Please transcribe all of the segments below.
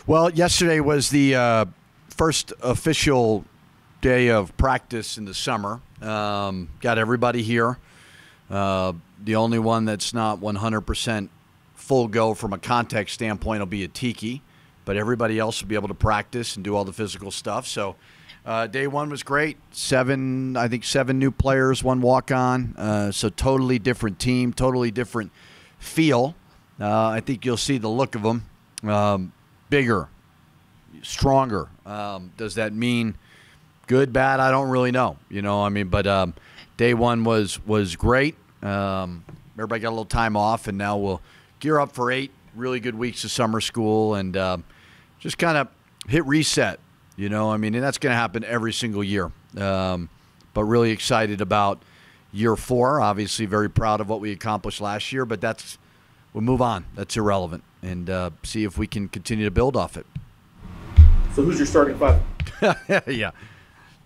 Well, yesterday was the first official day of practice in the summer. Got everybody here. The only one that's not 100% full go from a contact standpoint will be a Tiki, but everybody else will be able to practice and do all the physical stuff. So day one was great. Seven new players, one walk-on. So totally different team, totally different feel. I think you'll see the look of them. Bigger, stronger. Does that mean good, bad? I don't really know. But day one was great. Everybody got a little time off, and now we'll gear up for 8 really good weeks of summer school and just kind of hit reset. And that's going to happen every single year. But really excited about year 4. Obviously, very proud of what we accomplished last year, but we'll move on. That's irrelevant, and see if we can continue to build off it. So who's your starting 5? Yeah,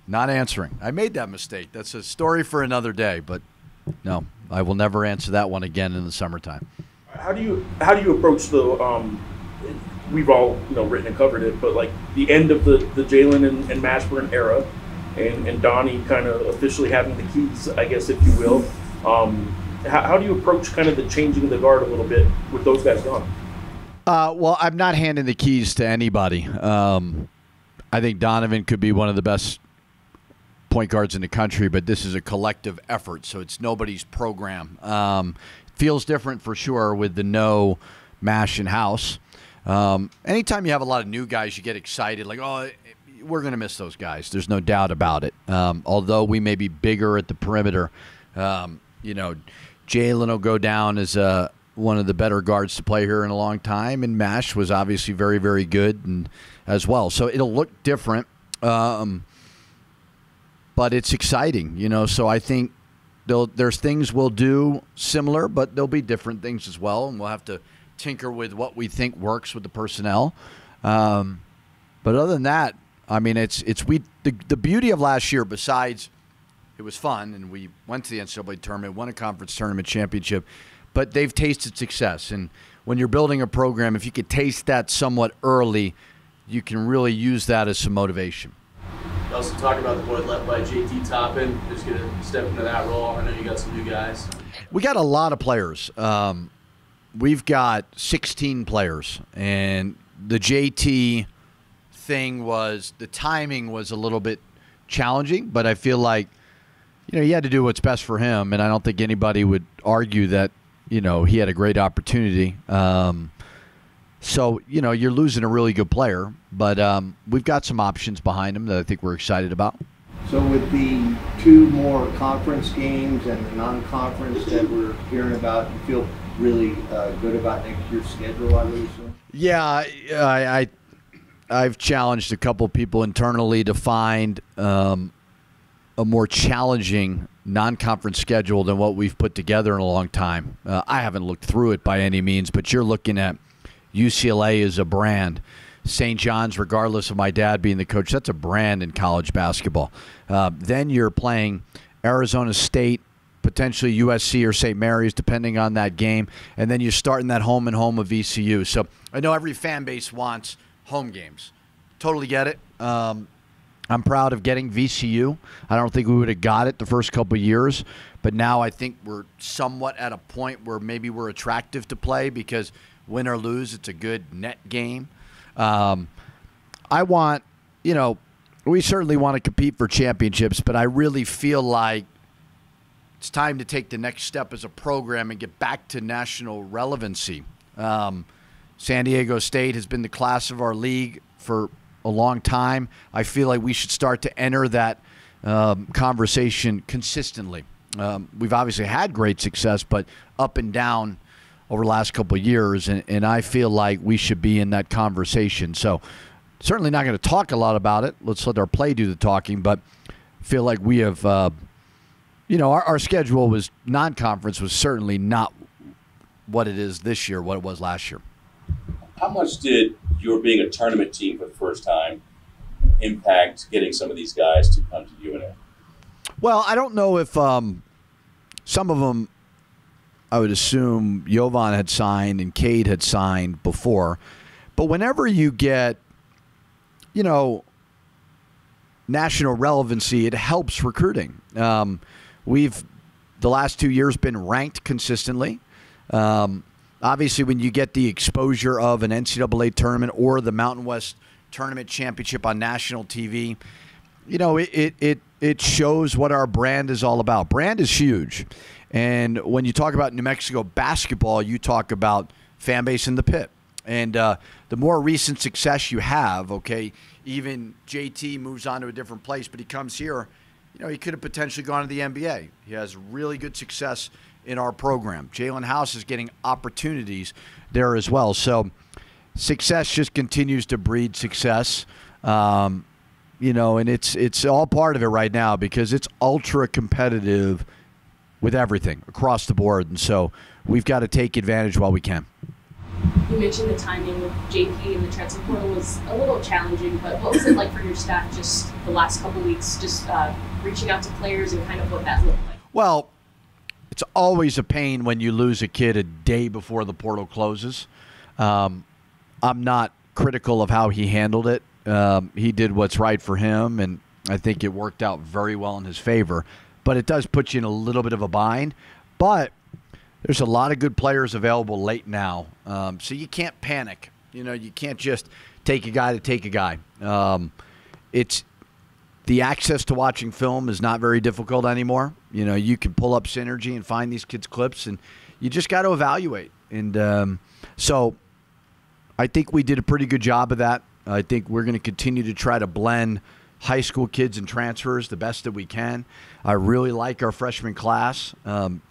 not answering. I made that mistake. That's a story for another day, but no, I will never answer that one again in the summertime. How do you approach the we've all written and covered it, but like the end of the Jalen and Mashburn era, and Donnie kind of officially having the keys, I guess, if you will. How do you approach kind of the changing of the guard a little bit with those guys gone? Well, I'm not handing the keys to anybody. I think Donovan could be one of the best point guards in the country, but this is a collective effort, so it's nobody's program. Feels different for sure with the no Mash and House. Anytime you have a lot of new guys, you get excited, like, oh, we're going to miss those guys. There's no doubt about it. Although we may be bigger at the perimeter, Jalen will go down as one of the better guards to play here in a long time, and Mash was obviously very, very good and as well. So it'll look different, but it's exciting, So I think there's things we'll do similar, but there'll be different things as well, and we'll have to tinker with what we think works with the personnel. But other than that, the beauty of last year, besides it was fun, and we went to the NCAA tournament, won a conference tournament championship, but they've tasted success. And when you're building a program, if you could taste that somewhat early, you can really use that as some motivation. You also talk about the boy led by JT Toppin, who's going to step into that role. I know you got some new guys. We got a lot of players. We've got 16 players, and the JT thing the timing was a little bit challenging, but I feel like, he had to do what's best for him, and I don't think anybody would argue that, he had a great opportunity. So, you're losing a really good player, but we've got some options behind him that I think we're excited about. So with the 2 more conference games and the non-conference that we're hearing about, you feel really good about next year's schedule, I would assume? Yeah, I've challenged a couple people internally to find a more challenging non-conference schedule than what we've put together in a long time. I haven't looked through it by any means, but you're looking at UCLA as a brand. St. John's, regardless of my dad being the coach, that's a brand in college basketball. Then you're playing Arizona State, potentially USC or St. Mary's, depending on that game. And then you're starting that home and home of VCU. So I know every fan base wants home games. Totally get it. I'm proud of getting VCU. I don't think we would have got it the first couple of years. But now I think we're somewhat at a point where maybe we're attractive to play because win or lose, it's a good net game. I want, we certainly want to compete for championships, but I really feel like it's time to take the next step as a program and get back to national relevancy. San Diego State has been the class of our league for a long time. I feel like we should start to enter that conversation consistently. We've obviously had great success, but up and down over the last couple of years, and I feel like we should be in that conversation. So certainly not going to talk a lot about it. Let's let our play do the talking, but feel like we have, our schedule was non-conference was certainly not what it is this year, what it was last year. How much did your being a tournament team for the first time impact getting some of these guys to come to UNA? Well, I don't know if some of them, I would assume Jovan had signed and Cade had signed before. But whenever you get, you know, national relevancy, it helps recruiting. We've, the last 2 years, been ranked consistently. Obviously, when you get the exposure of an NCAA tournament or the Mountain West Tournament Championship on national TV, you know, it shows what our brand is all about. Brand is huge. And when you talk about New Mexico basketball, you talk about fan base in the pit. And the more recent success you have, okay, even JT moves on to a different place, but he comes here, you know, he could have potentially gone to the NBA. He has really good success in our program. Jalen House is getting opportunities there as well. So success just continues to breed success. You know, and it's all part of it right now because it's ultra competitive with everything across the board. And so we've got to take advantage while we can. You mentioned the timing with JP and the transfer portal was a little challenging, but what was it like for your staff just the last couple weeks, just reaching out to players and kind of what that looked like? Well, it's always a pain when you lose a kid a day before the portal closes. I'm not critical of how he handled it. He did what's right for him, and I think it worked out very well in his favor. But it does put you in a little bit of a bind. But there's a lot of good players available late now, so you can't panic. You know, you can't just take a guy to take a guy. It's the access to watching film is not very difficult anymore. You know, you can pull up Synergy and find these kids' clips, and you just got to evaluate. And so I think we did a pretty good job of that. I think we're going to continue to try to blend high school kids and transfers the best that we can. I really like our freshman class.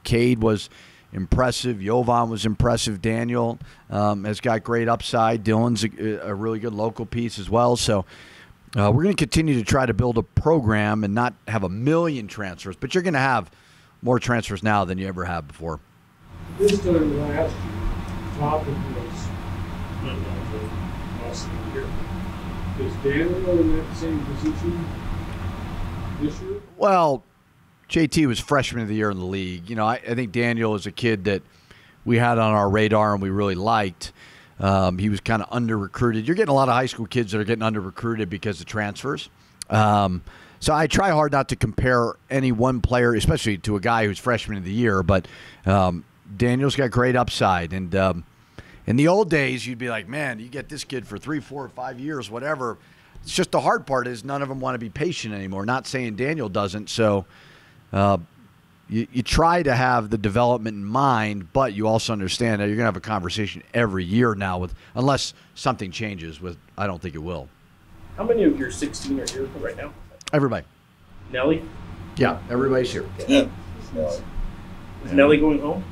Cade was impressive. Jovan was impressive. Daniel has got great upside. Dylan's a really good local piece as well. So we're going to continue to try to build a program and not have a million transfers, but you're going to have more transfers now than you ever have before. This time last year, Toppin was last year. Is Daniel in that same position this year? Well, JT was freshman of the year in the league. You know, I think Daniel is a kid that we had on our radar and we really liked. He was kind of under-recruited. You're getting a lot of high school kids that are getting under-recruited because of transfers. So I try hard not to compare any one player, especially to a guy who's freshman of the year, but Daniel's got great upside. And in the old days, you'd be like, man, you get this kid for 3, 4, 5 years, whatever. It's just the hard part is none of them want to be patient anymore. Not saying Daniel doesn't. So you try to have the development in mind, but you also understand that you're going to have a conversation every year now with, unless something changes, with I don't think it will. How many of your 16 are here right now? Everybody. Nelly? Yeah, everybody's here. Is Nelly going home?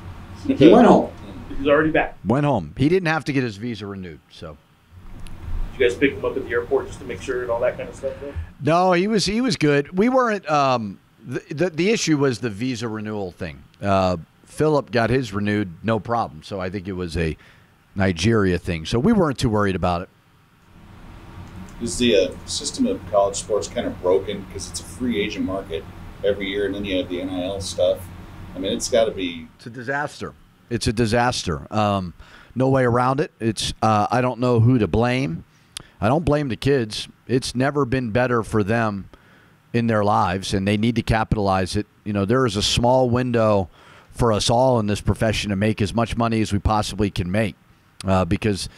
He went home. He's already back. Went home. He didn't have to get his visa renewed, so. Did you guys pick him up at the airport just to make sure and all that kind of stuff, though? No, he was good. We weren't the issue was the visa renewal thing. Philip got his renewed, no problem. So I think it was a Nigeria thing. So we weren't too worried about it. Is the system of college sports kind of broken because it's a free agent market every year, and then you have the NIL stuff? I mean, it's got to be. It's a disaster. It's a disaster. No way around it. It's I don't know who to blame. I don't blame the kids. It's never been better for them in their lives, and they need to capitalize it. You know, there is a small window for us all in this profession to make as much money as we possibly can make because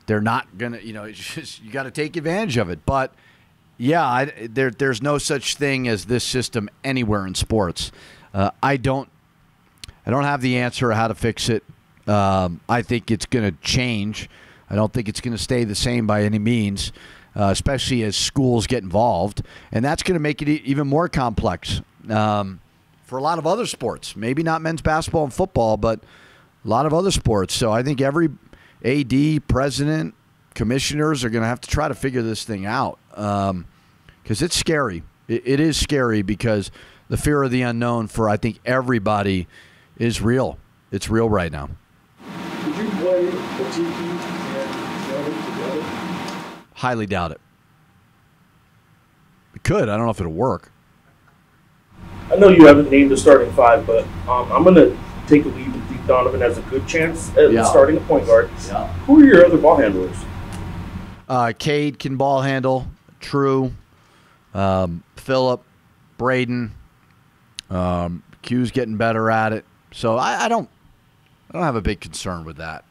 they're not going to, you know, it's just, you got to take advantage of it. But, yeah, there's no such thing as this system anywhere in sports. I don't have the answer how to fix it. I think it's going to change. I don't think it's going to stay the same by any means, especially as schools get involved. And that's going to make it even more complex for a lot of other sports. Maybe not men's basketball and football, but a lot of other sports. So I think every AD, president, commissioners are going to have to try to figure this thing out because it's scary. It is scary because the fear of the unknown for, I think, everybody is real. It's real right now. Did you play Pitino and Nelly together? Highly doubt it. It could. I don't know if it'll work. I know you haven't named the starting five, but I'm going to take a lead with Deke Donovan as a good chance at starting a point guard. Yeah. Who are your other ball handlers? Cade can ball handle. True. Phillip, Braden. Q's getting better at it. So I don't have a big concern with that.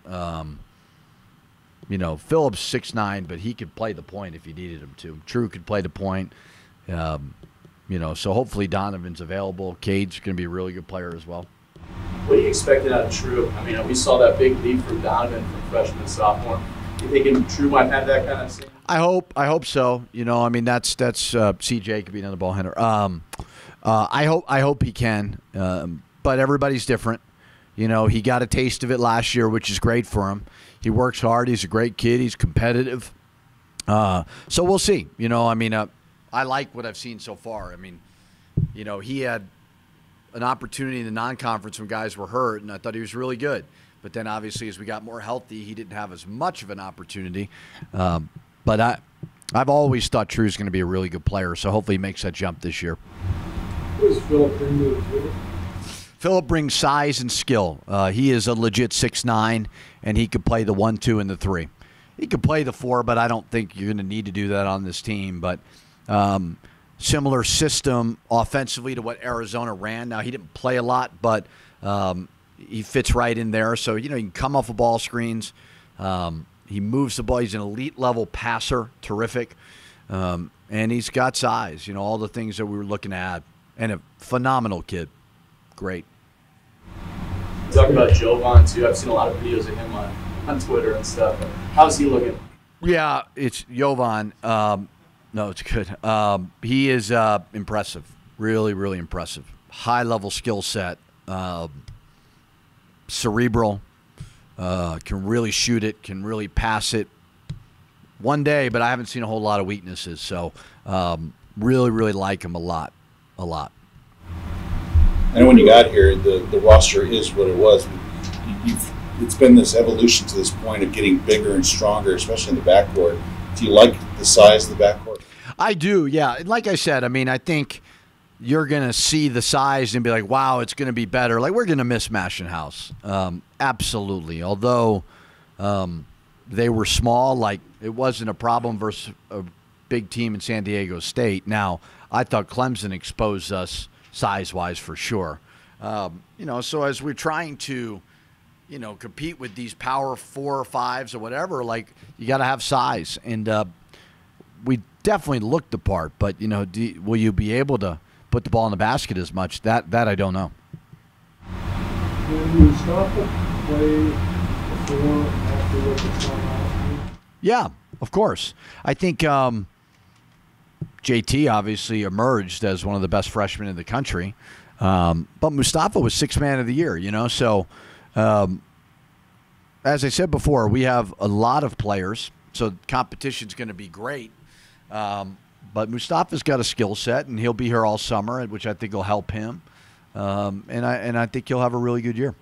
Phillip's 6'9", but he could play the point if you needed him to. True could play the point. So hopefully Donovan's available. Cade's going to be a really good player as well. What are you expecting out of True? I mean, we saw that big leap from Donovan from freshman to sophomore. You thinking True might have that kind of same? I hope so. That's CJ could be another ball handler. I hope he can. But everybody's different. He got a taste of it last year, which is great for him. He works hard. He's a great kid. He's competitive. So we'll see. I like what I've seen so far. He had an opportunity in the non-conference when guys were hurt, and I thought he was really good. But then, obviously, as we got more healthy, he didn't have as much of an opportunity. But I've always thought True's going to be a really good player, so hopefully he makes that jump this year. What does Phillip bring to the field? Phillip brings size and skill. He is a legit 6'9", and he could play the 1, 2, and the 3. He could play the 4, but I don't think you're going to need to do that on this team. But similar system offensively to what Arizona ran. Now, he didn't play a lot, but he fits right in there. So, he can come off of ball screens. He moves the ball. He's an elite-level passer, terrific. And he's got size, all the things that we were looking at. And a phenomenal kid. Great. Talk about Jovan, too. I've seen a lot of videos of him on Twitter and stuff. How's he looking? Yeah, it's Jovan. No, it's good. He is impressive. Really, really impressive. High-level skill set. Cerebral. Can really shoot it. Can really pass it. One day, but I haven't seen a whole lot of weaknesses. So really, really like him a lot. A lot. I know when you got here, the roster is what it was. It's been this evolution to this point of getting bigger and stronger, especially in the backcourt. Do you like the size of the backcourt? I do, yeah. Like I said, I think you're going to see the size and be like, wow, it's going to be better. Like, we're going to miss Mashenhouse. Absolutely. Although they were small, like, it wasn't a problem versus a big team in San Diego State. Now, I thought Clemson exposed us size-wise for sure. So as we're trying to, compete with these power 4 or 5s or whatever, like, you got to have size. And we definitely looked the part, but, will you be able to put the ball in the basket as much? That I don't know. Will Mustafa play before and after what they saw last year? Yeah, of course. I think JT obviously emerged as one of the best freshmen in the country. But Mustafa was 6th man of the year, So, as I said before, we have a lot of players, so competition's going to be great. But Mustafa's got a skill set, and he'll be here all summer, which I think will help him. And I think he'll have a really good year.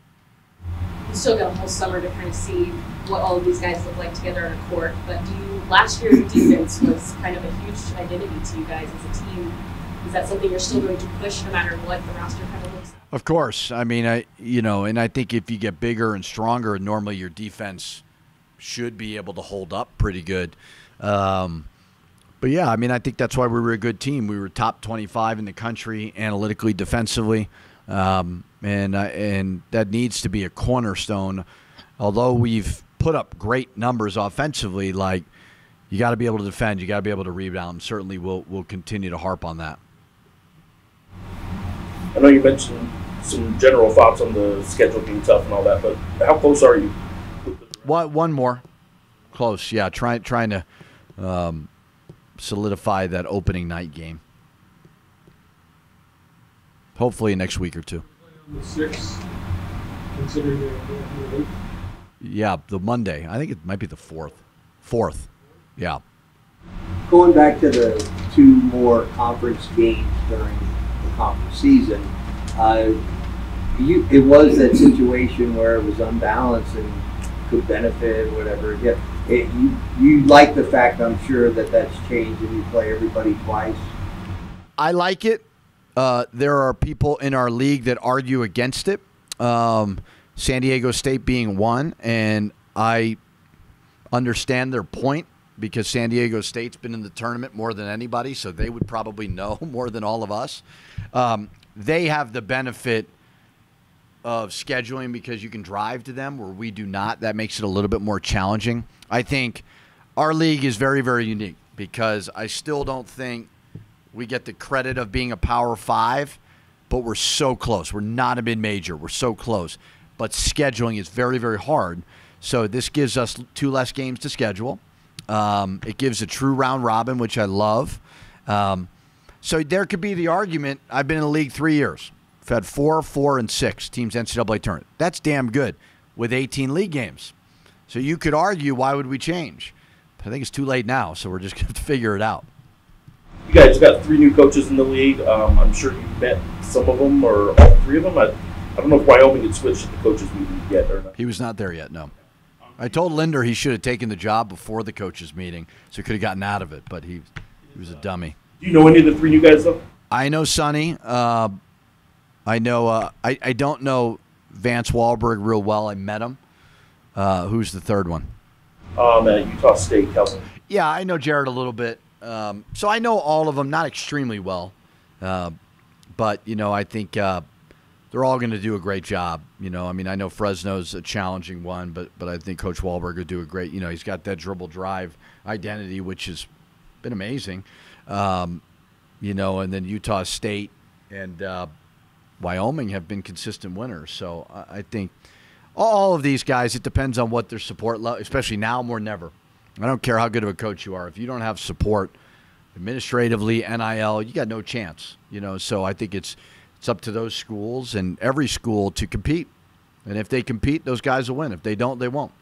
You still got a whole summer to kind of see what all of these guys look like together on a court. But last year's defense was kind of a huge identity to you guys as a team. Is that something you're still going to push no matter what the roster kind of looks like? Of course. And I think if you get bigger and stronger, normally your defense should be able to hold up pretty good. But yeah, I think that's why we were a good team. We were top 25 in the country analytically, defensively. And that needs to be a cornerstone. Although we've put up great numbers offensively, like, you got to be able to defend, you got to be able to rebound. Certainly, we'll continue to harp on that. I know you mentioned some general thoughts on the schedule being tough and all that, but how close are you? One more, close. Yeah, trying to solidify that opening night game. Hopefully next week or two. On the 6th, considering the 8th? Yeah, the Monday. I think it might be the 4th. 4th. Yeah. Going back to the 2 more conference games during the conference season, it was that situation where it was unbalanced and could benefit or whatever. You like the fact, I'm sure, that that's changed and you play everybody twice. I like it. There are people in our league that argue against it. San Diego State being one, and I understand their point. because San Diego State's been in the tournament more than anybody, so they would probably know more than all of us. They have the benefit of scheduling because you can drive to them where we do not. That makes it a little bit more challenging. I think our league is very, very unique because I still don't think we get the credit of being a Power 5, but we're so close. We're not a mid-major. We're so close. But scheduling is very, very hard. So this gives us 2 less games to schedule. It gives a true round robin, which I love. So there could be the argument, I've been in the league 3 years. I've had 4, 4, and 6 teams NCAA tournament. That's damn good with 18 league games. So you could argue, why would we change? But I think it's too late now, so we're just going to figure it out. You guys got 3 new coaches in the league. I'm sure you've met some of them or all 3 of them. I don't know if Wyoming had switched at the coaches meeting yet or not. He was not there yet, no. I told Linder he should have taken the job before the coaches meeting, so he could have gotten out of it, but he was a dummy. Do you know any of the 3 new guys, though? I know Sonny. I know. I don't know Vance Wahlberg real well. I met him. Who's the third one? At Utah State, Kelvin. Yeah, I know Jared a little bit. So I know all of them, not extremely well. But, I think they're all going to do a great job. I know Fresno's a challenging one, but I think Coach Wahlberg would do a great, he's got that dribble drive identity, which has been amazing. And then Utah State and Wyoming have been consistent winners. So I think all of these guys, it depends on what their support level, especially now more than ever. I don't care how good of a coach you are. If you don't have support administratively, NIL, you got no chance. So I think it's up to those schools and every school to compete. And if they compete, those guys will win. If they don't, they won't.